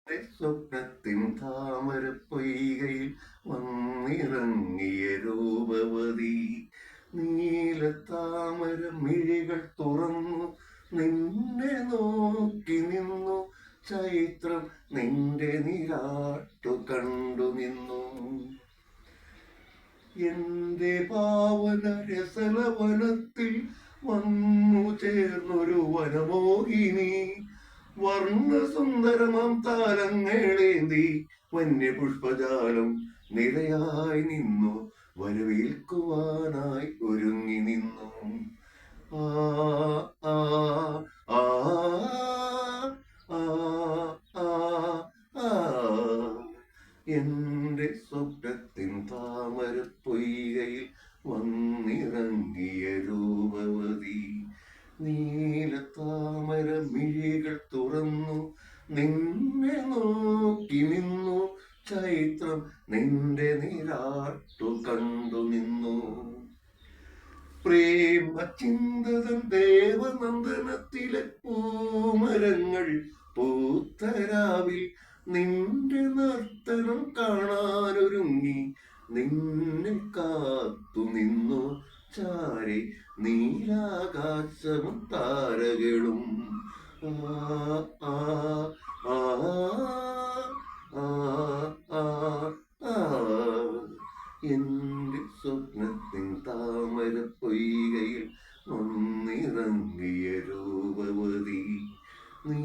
സ്വപ്നത്തിൻ താമര പൊയ്കയിൽ വന്നിറങ്ങിയ രൂപവതി നീലത്താമര മിഴികൾ തുറന്നു നിന്നെ നോക്കി നിന്നു ചൈത്രം നിന്റെ നിരാട്ടു കണ്ടു നിന്നു എന്റെ പാവന രസലവനത്തിൽ വന്നു ചേർന്നൊരു വനമോഹിനി വർണ്ണസുന്ദരമാം താരങ്ങളേന്തി വന്യപുഷ്പജാലം നിരയായി നിന്നു വരവേൽക്കുവാനായി ഒരുങ്ങി നിന്നു ആ ആ ആ ആ ആ ആ എന്റെ സ്വപ്നത്തിൻ താമര പൊയ്കയിൽ വന്നിറങ്ങിയ രൂപവതി നീലത്താമര മിഴികൾ തുറന്നു നിന്നെ നോക്കി നിന്നു ചൈത്രം നിന്റെ നിരാട്ടു കണ്ടു നിന്നു പ്രേമ ചിന്തതൻ ദേവനന്ദനത്തിലെ പൂമരങ്ങൾ പൂത്തരാവിൽ നിന്റെ നർത്തനം കാണാനൊരുങ്ങി നിന്നെ കാത്തു നിന്നു ചാരി നീലാകാശവും താരകളും ആ ആ ആ ആ ആ ആ എന്റെ സ്വപ്നത്തിൻ താമര പൊയ്കയിൽ വന്നിറങ്ങിയ രൂപവതി നീ